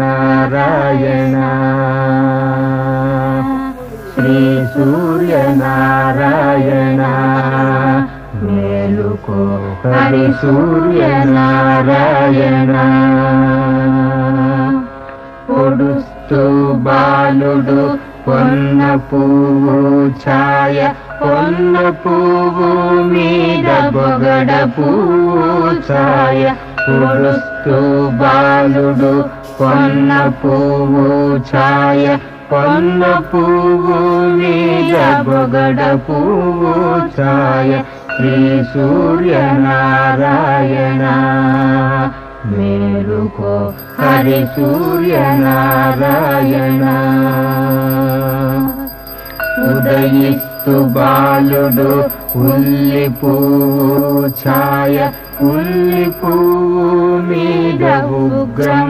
సూర్యనారాయణ శ్రీ సూర్యనారాయణ మేలుకో హరి సూర్యనారాయణ పొడుస్తూ బాలుడు పొన్న పువ్వు ఛాయ పొన్న పువ్వు మీద బొగడ పువ్వు ఛాయ పొడుస్తూ బాలుడు పొన్న పువ్వు ఛాయ పొన్న పువ్వు మీద బొగడ పువ్వు ఛాయ శ్రీ సూర్యనారాయణ మేలుకో హరి సూర్యనారాయణ ఉదయిస్తు బాలుడు ఉల్లి పువ్వు ఛాయ ఉల్లి పువ్వు మీద ఉగ్రం